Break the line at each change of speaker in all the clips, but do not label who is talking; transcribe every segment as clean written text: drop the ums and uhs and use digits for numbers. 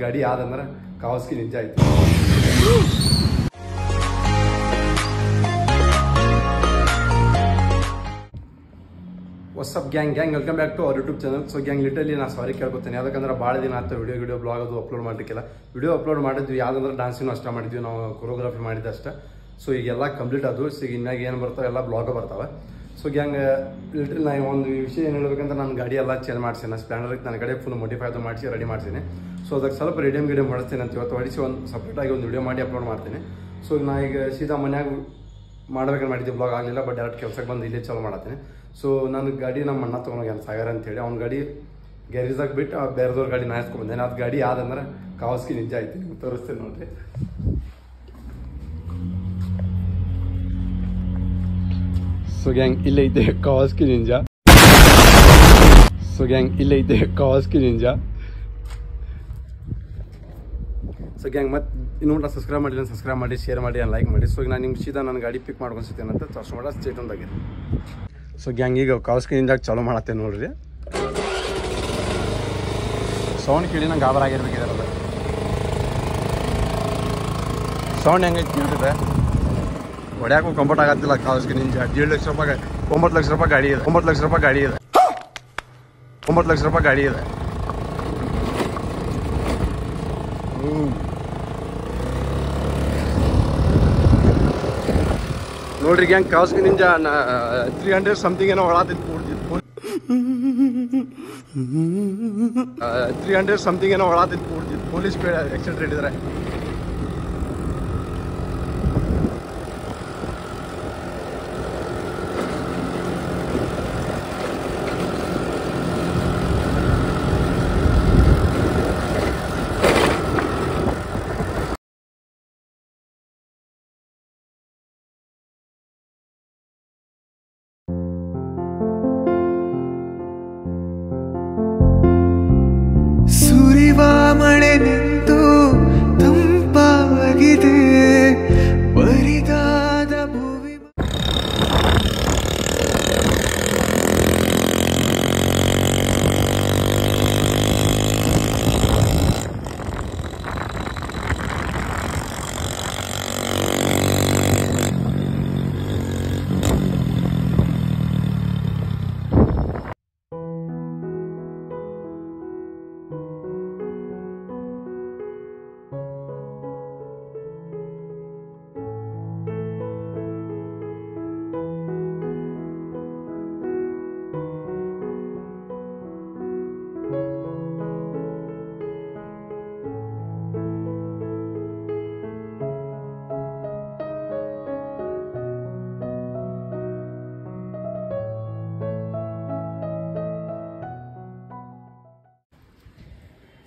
ಗಾಡಿ ಯಾವ್ದಂದ್ರೆ Kawasaki Ninja ಐತಿ. What's up gang welcome back to our YouTube channel. So gang literally ನಾನು sorry ಕೇಳ್ಕೊತೇನೆ, ಯಾಕಂದ್ರೆ ಭಾಳ ದಿನ ಆಯ್ತು ವಿಡಿಯೋ ಬ್ಲಾಗ್ ಅದು ಅಪ್ಲೋಡ್ ಮಾಡಲಿಕ್ಕಿಲ್ಲ. ವಿಡಿಯೋ ಅಪ್ಲೋಡ್ ಮಾಡಿದ್ವಿ, ಯಾವ್ದಂದ್ರೆ ಡಾನ್ಸಿನೂ ಅಷ್ಟೇ ಮಾಡಿದ್ವಿ, ನಾವು ಕೊರಿಯೋಗ್ರಫಿ ಮಾಡಿದ್ದೆ ಅಷ್ಟೇ. ಸೊ ಈಗೆಲ್ಲ ಕಂಪ್ಲೀಟ್ ಅದು. ಸೊ ಇನ್ನಾಗ ಏನು ಬರ್ತಾವೆ ಎಲ್ಲ ಬ್ಲಾಗ್ ಬರ್ತಾವೆ. ಸೊ ಗ್ಯಾಂಗ್ ಲಿಟ್ರಲಿ ನಾನು ಒಂದು ವಿಷಯ ಏನು ಹೇಳ್ಬೇಕಂದ್ರೆ ನಾನು ಗಾಡಿ ಎಲ್ಲ ಚೇಂಜ್ ಮಾಡ್ಸೀನಿ. ಸ್ಪ್ಲೆಂಡರ್ಗೆ ನನ್ನ ಕಡೆ ಫುಲ್ ಮೋಡಿಫೈ ಅದು ಮಾಡಿಸಿ ರೆಡಿ ಮಾಡ್ತೀನಿ. ಸೊ ಅದಕ್ಕೆ ಸ್ವಲ್ಪ ಗಿಡಿಯಮ್ ಹೊಡಿಸ್ತೀನಿ ಅಂತ ಇವತ್ತು ಹೊಡಿಸಿ ಒಂದು ಸಪ್ರೇಟಾಗಿ ಒಂದು ವಿಡಿಯೋ ಮಾಡಿ ಅಪ್ಲೋಡ್ ಮಾಡ್ತೀನಿ. ಸೊ ನಾ ಈಗ ಸೀದಾ ಮನ್ಯಾಗ ಮಾಡ್ಬೇಕಂತ ಮಾಡಿದ್ದೆ, ಬ್ಲಾಗ್ ಆಗಲಿಲ್ಲ. ಬಟ್ ಡೈರೆಕ್ಟ್ ಕೆಲಸಕ್ಕೆ ಬಂದು ಇಲ್ಲೇ ಚಾಲು ಮಾಡತ್ತೀನಿ. ಸೊ ನನ್ನ ಗಾಡಿ ನಮ್ಮ ಅಣ್ಣ ತೊಗೊಂಡೋಗ್ಯಾನ ಸಾಗರ ಅಂತೇಳಿ, ಅವ್ನ ಗಾಡಿ ಗ್ಯಾರೇಜ್ದಾಗ ಬಿಟ್ಟು ಬೇರೆದವ್ರ ಗಾಡಿ ನಾ ಎತ್ಕೊಂಡ್ಬಂದೇನೆ. ಅದು ಗಾಡಿ ಯಾವ್ದಂದ್ರೆ ಕಾವಸ್ಕಿ ನಿಂಜಾ ಐತಿ, ನಿಮ್ಗೆ ತೋರಿಸ್ತೀನಿ ನೋಡ್ರಿ. ಸೊ ಗ್ಯಾಂಗ್ ಇಲ್ಲೈತೆ ಕಾವಸ್ಕಿ ನಿಂಜಾ. ಸೊ ಗ್ಯಾಂಗ್ ಇಲ್ಲೈತೆ ಕಾವಸ್ಕಿ ನಿಂಜಾ. ಸೊ ಗ್ಯಾಂಗ್ ಮತ್ತೆ ಇನ್ನೊಂದು ಸಬ್ಸ್ಕ್ರೈಬ್ ಮಾಡಿಲ್ಲ, ಸಬ್ಸ್ಕ್ರೈಬ್ ಮಾಡಿ, ಶೇರ್ ಮಾಡಿ, ಲೈಕ್ ಮಾಡಿ. ಸೊ ಈಗ ನಾನು ನಿಮ್ಮ ಸೀದಾ ನನ್ನ ಗಾಡಿ ಪಿಕ್ ಮಾಡ್ಕೊಂಡ್ಸಿದ್ದೇನೆ ಅಂತ ತೋರಿಸ್ಮಾಡ ಸ್ಟೇಟೊಂದಾಗಿದೆ. ಸೊ ಗ್ಯಾಂಗ್ ಈಗ ಕಾವಸ್ಕಿ ನಿಂಜಾಗ ಚಾಲೂ ಮಾಡತ್ತೆ ನೋಡ್ರಿ. ಸೌಂಡ್ ಕೇಳಿ ನಂಗೆ ಗಾಬರ ಆಗಿರ್ಬೇಕಿದಾರಲ್ಲ. ಸೌಂಡ್ ಹೆಂಗೈತಿ ಕೇಳ್ತಿದೆ, ಹೊಡ್ಯಾಕು ಕಂಫರ್ಟ್ ಆಗತ್ತಿಲ್ಲ. ಕಾವಸ್ಕಿ ನಿಂಜಾ 7 ಲಕ್ಷ ರೂಪಾಯಿ, 9 ಲಕ್ಷ ರೂಪಾಯಿ ಗಾಡಿ ಇದೆ. 9 ಲಕ್ಷ ರೂಪಾಯಿ ಗಾಡಿ ಇದೆ. 9 ಲಕ್ಷ ರೂಪಾಯಿ ಗಾಡಿ ಇದೆ. ನೋಡ್ರಿ ಗ್ಯಾಂಗ್ ಕಾವಸ್ಕಿ ನಿಂಜಾ 300 ಸಮಥಿಂಗ್ ಏನೋ ಹೊಳಾತಿತ್ತು. 300 ಸಮಥಿಂಗ್ ಏನೋ ಹೊಳಾತಿತ್ತು. ಪೊಲೀಸ್ ಎಕ್ಸಿಡೆಂಟ್ ಹಿಡಿದ್ರೆ
ಮಳೆ ನಿಂತು ತಂಪಾಗಿದೆ ಬರಿದಾದ ಭೂಮಿ.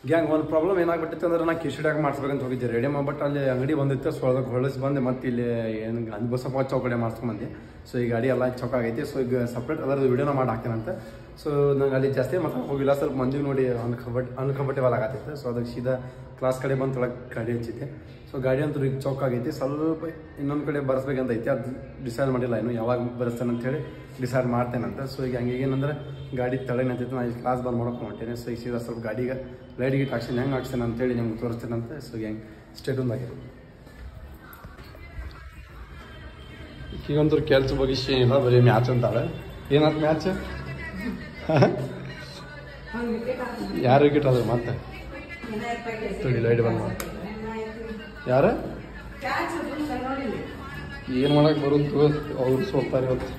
ಗ್ಯಾಂಗ್ ಒಂದು ಪ್ರಾಬ್ಲಮ್ ಏನಾಗ್ಬಿಟ್ಟಿತ್ತು ಅಂದ್ರೆ ನಾನು ಕಿಶಿಡ್ಯಾಗ ಮಾಡಿಸ್ಬೇಕಂತ ಹೋಗಿದ್ದೆ ರೆಡಿ ಮಾಡಿ. ಬಟ್ ಅಲ್ಲಿ ಅಂಗಡಿ ಬಂದಿತ್ತು. ಸೊ ಅದಕ್ಕೆ ಹೊಳಿಸಿ ಬಂದೆ. ಮತ್ತೆ ಇಲ್ಲಿ ಏನು ಬಸಪ್ಪ ಚೌಕಡೆ ಮಾಡಿಸ್ಕೊಂಬಂದೆ. ಸೊ ಈ ಗಾಡಿ ಎಲ್ಲ ಚೌಕ ಆಗೈತಿ. ಸೊ ಈಗ ಸಪ್ರೇಟ್ ಅದರದ್ದು ವಿಡಿಯೋನ ಮಾಡಿ ಹಾಕ್ತೇನಂತ. ಸೊ ನಂಗೆ ಅಲ್ಲಿ ಜಾಸ್ತಿ ಮಾತ್ರ ಹೋಗಿಲ್ಲ, ಸ್ವಲ್ಪ ಮಂದಿಗೆ ನೋಡಿ ಅನ್ಕಂಫರ್ಟೇಬಲ್ ಆಗತ್ತಿತ್ತು. ಸೊ ಅದಕ್ಕೆ ಸೀದಾ ಕ್ಲಾಸ್ ಕಡೆ ಬಂದು ತೊಳಗೆ ಗಾಡಿ ಹಚ್ಚಿದ್ದೆ. ಸೊ ಗಾಡಿ ಅಂತೂ ಈಗ ಚೌಕ ಆಗೈತಿ. ಸ್ವಲ್ಪ ಇನ್ನೊಂದು ಕಡೆ ಬರ್ಸ್ಬೇಕಂತ ಐತಿ, ಅದು ಡಿಸೈಡ್ ಮಾಡಿಲ್ಲ ಇನ್ನು, ಯಾವಾಗ ಬರೆಸ್ತೇನೆ ಅಂತೇಳಿ ಡಿಸೈಡ್ ಮಾಡ್ತೇನಂತ. ಸೊ ಈಗ ಹಂಗೆ ಏನಂದ್ರೆ ಗಾಡಿ ತಲೆ ನಿಂತಿತ್ತು, ನಾನು ಇಲ್ಲಿ ಕ್ಲಾಸ್ ಬಂದು ಮಾಡೋಕೆ ಹೊಂಟೇನೆ. ಸೊ ಈಗ ಸೀದಾ ಸ್ವಲ್ಪ ಗಾಡಿಗೆ ಲೈಟ್ ಗಿಟ್ ಹಾಕ್ಸೇನೆ, ಹೆಂಗೆ ಹಾಕ್ಸೇನೆ ಅಂತೇಳಿ ನಿಮ್ಗೆ ತೋರಿಸ್ತೇನಂತೆ. ಸೊ ಹೆಂಗೆ ಸ್ಟೇಟೊಂದಾಗಿದೆ. ಈಗಂತೂ ಕೆಲಸ ಬಗ್ಗೆ ಏನಿಲ್ಲ, ಬರೀ ಮ್ಯಾಚ್ ಅಂತಾಳೆ. ಏನಾಯ್ತು ಮ್ಯಾಚ್? ಯಾರು ವಿಕೆಟ್ ಅದು ಮತ್ತೆ ತೊಡಿ ಲೈಟ್ ಬಂದು ಯಾರು ಏನು ಮಾಡಕ್ಕೆ ಬರೋದು, ಅವ್ರು ಸೋಲ್ತಾರೆ ಇವತ್ತು.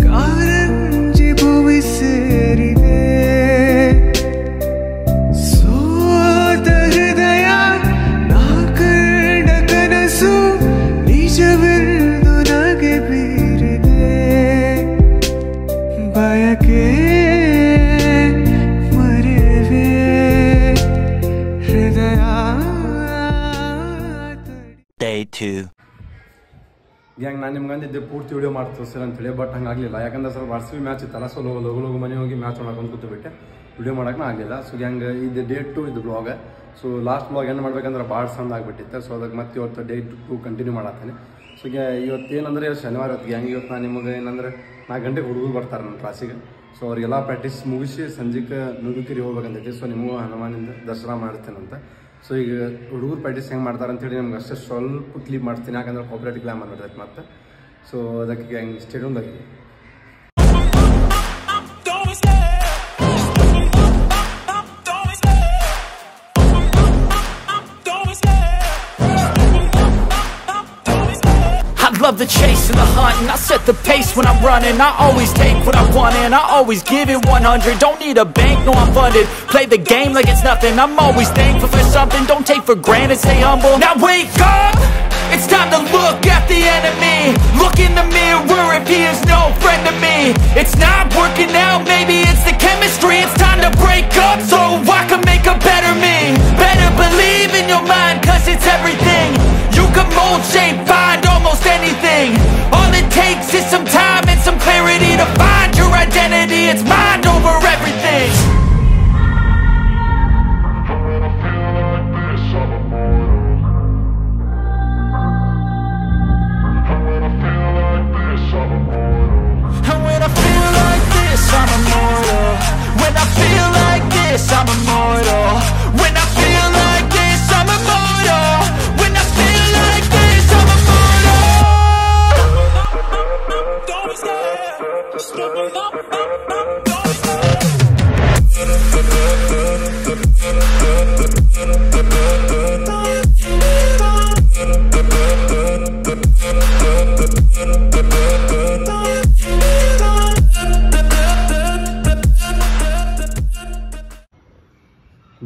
ಕಾರಂಜಿ ಭೂಮಿ ಸೇರಿದೆ, ಸೋತ ಹೃದಯ ನಾ ಕಂಡ ಕನಸು ನಿಜವೆಂದು ನಗೆ ಬೀರಿದೆ. ಬಯಕೆ ಮರೆವೆ ಹೃದಯ.
Day 2.
ಗ್ಯಾಂಗ್ ನಾನು ನಿಮ್ಗೆ ಅಂದಿದ್ದೆ ಪೂರ್ತಿ ವಿಡಿಯೋ ಮಾಡ್ತೀವಿ ಸರ್ ಅಂತೇಳಿ. ಬಟ್ ಹಂಗಾಗಲಿಲ್ಲ, ಯಾಕಂದ್ರೆ ಸರ್ ವಾರ್ಷಿಕ ಮ್ಯಾಚ್ ಇತ್ತಲ್ಲ. ಸೊ ಲಗು ಮನೆ ಹೋಗಿ ಮ್ಯಾಚ್ ನೋಡೋಕೆ ಕೂತ್ಬಿಟ್ಟೆ, ವಿಡಿಯೋ ಮಾಡೋಕೆ ಆಗಲಿಲ್ಲ. ಸೊ ಗ್ಯಾಂಗ್ ಇದು Day 2 ಇದು ಬ್ಲಾಗ್. ಸೊ ಲಾಸ್ಟ್ ಬ್ಲಾಗ್ ಏನು ಮಾಡ್ಬೇಕಂದ್ರೆ ಭಾಳ ಚಂದ ಆಗಿಬಿಟ್ಟಿತ್ತು. ಸೊ ಅದಕ್ಕೆ ಮತ್ತೆ ಇವತ್ತು Day 2 ಕಂಟಿನ್ಯೂ ಮಾಡತ್ತೇನೆ. ಸೊ ಇವತ್ತು ಏನಂದ್ರೆ ಶನಿವಾರ ಹೊತ್ತಿಗೆ ಹೆಂಗೆ ಇವತ್ತು ನಾನು ನಿಮಗೆ ಏನಂದ್ರೆ 4 ಗಂಟೆಗೆ ಹುಡುಗರು ಬರ್ತಾರೆ ನನ್ನ ಕ್ಲಾಸಿಗೆ. ಸೊ ಅವ್ರಿಗೆಲ್ಲ ಪ್ರಾಕ್ಟೀಸ್ ಮುಗಿಸಿ ಸಂಜೆಗೆ ನುಗ್ಗಿಕೆರೆ ಹೋಗ್ಬೇಕಂತೈತಿ. ಸೊ ನಿಮಗೂ ಹನುಮಾನಿಂದ ದರ್ಶನ ಮಾಡ್ತೇನಂತ. ಸೊ ಈಗ ಹುಡುಗರು ಪ್ರಾಕ್ಟೀಸ್ ಹೆಂಗೆ ಮಾಡ್ತಾರೆ ಅಂತೇಳಿ ನಿಮ್ಗೆ ಅಷ್ಟೇ ಸ್ವಲ್ಪ ಕ್ಲಿಪ್ ಮಾಡ್ತೀನಿ, ಯಾಕಂದ್ರೆ ಕಾಪರೇಟ್ ಕ್ಲೈಮ್ ಮಾಡ್ತೈತೆ ಮತ್ತೆ. ಸೊ ಅದಕ್ಕೆ ಹೆಂಗೆ ಸ್ಟೇಡಿಯಮ್ದಾಗಿ
I love the chase and the hunt, and I set the pace when I'm running. I always take what I want and I always give it 100. Don't need a bank, no I'm funded. Play the game like it's nothing. I'm always thankful for something. Don't take for granted, stay humble. Now wake up, it's time to look at the enemy. Look in the mirror if he is no friend to me. It's not working out, maybe it's the chemistry. It's time to break up so I can make a better me. Better believe in your mind, cause it's everything. You can mold, shape, find almost anything. All it takes is some time and some clarity to find your identity. It's mind over everything. And when I feel like this, I'm immortal. When I feel like this, I'm immortal. When I feel like this, I'm immortal. When I feel like this, I'm immortal. Don't be scared. Just step it up, don't be scared.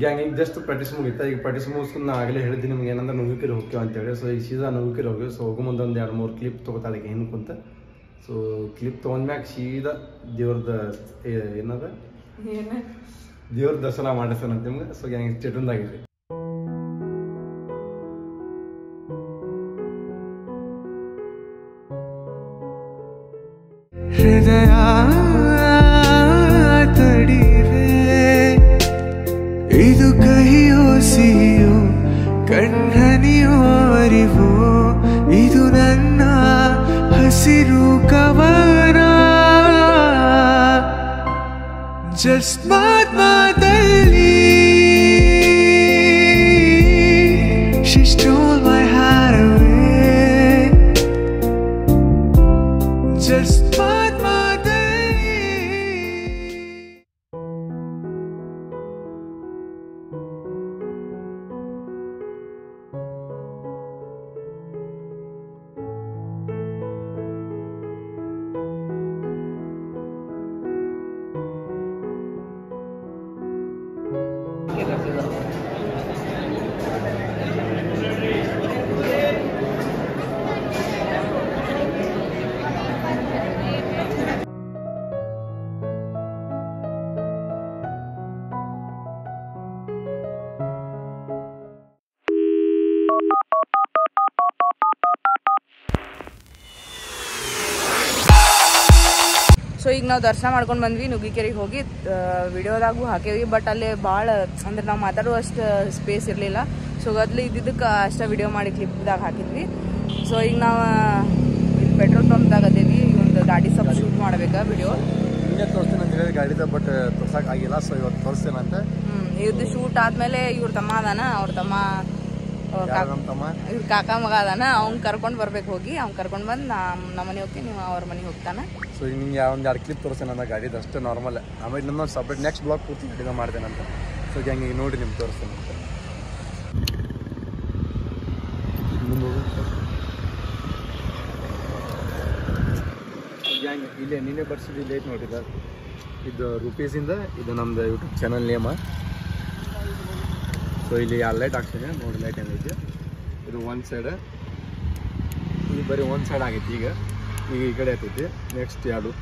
Gang ಈಗ just practice ಮುಗಿತಾ. ಈಗ practice ಮುಗಿಸ್ಕೊಂಡು ನಾ ಆಗಲೇ ಹೇಳಿದ್ದೀನಿ ನಿಮ್ಗೆ ಏನಂದ್ರೆ ನುಗ್ಗಿಕೆರೆ ಹೋಗ್ತೀವಿ ಅಂತೇಳಿ. ಸೊ ಈಗ ಸೀದಾ ನುಗ್ಗಿಕೆರೆ ಹೋಗಿವಿ. ಸೊ ಹೋಗೋ ಮುಂದೆ ಒಂದು 2-3 ಕ್ಲಿಪ್ ತೊಗೋತಾಳೆ ಹೆಣ್ಣು ಕುಂತ. ಸೊ ಕ್ಲಿಪ್ ತೊಗೊಂಡ್ಮ್ಯಾಗ ಸೀದಾ ದೇವ್ರದ ಏನದ ದೇವ್ರ ದರ್ಶನ ಮಾಡಿಸ್ತಾನಂತ ನಿಮ್ಗೆ. ಸೊ ಗ್ಯಾಂಗ್ ಸ್ಟೇಟೊಂದಾಗಿರಿ.
ಹೃದಯ ತಡಿವೆ, ಇದು ಕಹಿಯೋ ಸಿಹಿಯೋ ಕಣ್ಣನಿಯೋ ಅರಿವೋ, ಇದು ನನ್ನ ಹಸಿರು ಕವನ. ಜಸ್ಟ್ ಮಾತಲ್ಲಿ she stole my heart away. Just ಮಾತಲ್ಲಿ
ಸೊ ಈಗ ನಾವು ದರ್ಶನ ಮಾಡ್ಕೊಂಡು ಬಂದ್ವಿ. ನುಗ್ಗಿಕೆರೆಗೆ ಹೋಗಿ ವಿಡಿಯೋದಾಗೂ ಹಾಕೇವಿ. ಬಟ್ ಅಲ್ಲಿ ಭಾಳ ಅಂದ್ರೆ ನಾವು ಮಾತಾಡುವಷ್ಟು ಸ್ಪೇಸ್ ಇರಲಿಲ್ಲ. ಸೊ ಗದ್ಲು ಇದ್ದಿದ್ದಕ್ಕೆ ಅಷ್ಟೇ ವಿಡಿಯೋ ಮಾಡಿ ಕ್ಲಿಪ್ದಾಗ ಹಾಕಿದ್ವಿ. ಸೊ ಈಗ ನಾವು ಇಲ್ಲಿ ಪೆಟ್ರೋಲ್ ಪಂಪ್ದಾಗ ಅದೇವಿ. ಒಂದು ಗಾಡಿ ಸ್ವಲ್ಪ ಶೂಟ್ ಮಾಡ್ಬೇಕಾ ವಿಡಿಯೋ.
ನಿನ್ನೆ ತೋರಿಸ್ತೀನಿ ಅಂತ ಹೇಳಿ ಗಾಡಿದ, ಬಟ್ ತೋರ್ಸೋಕ್ಕಾಗಿಲ್ಲ. ಸೊ ಇವತ್ತು ತೋರಿಸ್ತೇನಂತ.
ಇವ್ರದ್ದು ಶೂಟ್ ಆದ್ಮೇಲೆ ಇವ್ರ ತಮ್ಮ ಅದಾನ, ಅವ್ರ ತಮ್ಮ ಇವ್ರ ಕಾಕ ಮಗ ಅದಾನ, ಅವ್ನ್ ಕರ್ಕೊಂಡು ಬರ್ಬೇಕು. ಹೋಗಿ ಅವ್ನ್ ಕರ್ಕೊಂಡು ಬಂದು ನಮ್ಮ ಮನೆ ಹೋಗ್ತೀನಿ, ನೀವು ಅವ್ರ ಮನೆಗೆ ಹೋಗ್ತಾನೆ.
ಸೊ ಈಗ ನಿಮ್ಗೆ ಒಂದು 2 ಕ್ಲಿಪ್ ತೋರಿಸ್ತೇನೆ ನನ್ನ ಗಾಡಿದು ಅಷ್ಟೇ ನಾರ್ಮಲ್. ಆಮೇಲೆ ಇನ್ನೊಂದು ಸಪ್ರೇಟ್ ನೆಕ್ಸ್ಟ್ ಬ್ಲಾಗ್ ಪೂರ್ತಿ ಗಾಡಿದ ಮಾಡ್ತೇನಂತ. ಸೊ ಹಂಗೆ ಈಗ ನೋಡಿ ನಿಮ್ಗೆ ತೋರಿಸ್ತೇನೆ ಅಂತ. ಇಲ್ಲೇ ನೀನೇ ಬರ್ಸಿದ್ದು ಲೇಟ್ ನೋಡಿದ. ಇದು ರುಪೀಸಿಂದ ಇದು ನಮ್ದು ಯೂಟ್ಯೂಬ್ ಚಾನಲ್ ನೇಮ. ಸೊ ಇಲ್ಲಿ 2 ಲೈಟ್ ಹಾಕ್ತೀನಿ ನೋಡಿ. ಲೈಟ್ ಏನೈತಿ ಇದು ಒಂದು ಸೈಡ್, ಇದು ಬರೀ ಒಂದು ಸೈಡ್ ಆಗೈತಿ. ಈಗ ಈ ಕಡೆ ಆಗ್ತೈತಿ. ನೆಕ್ಸ್ಟ್ 2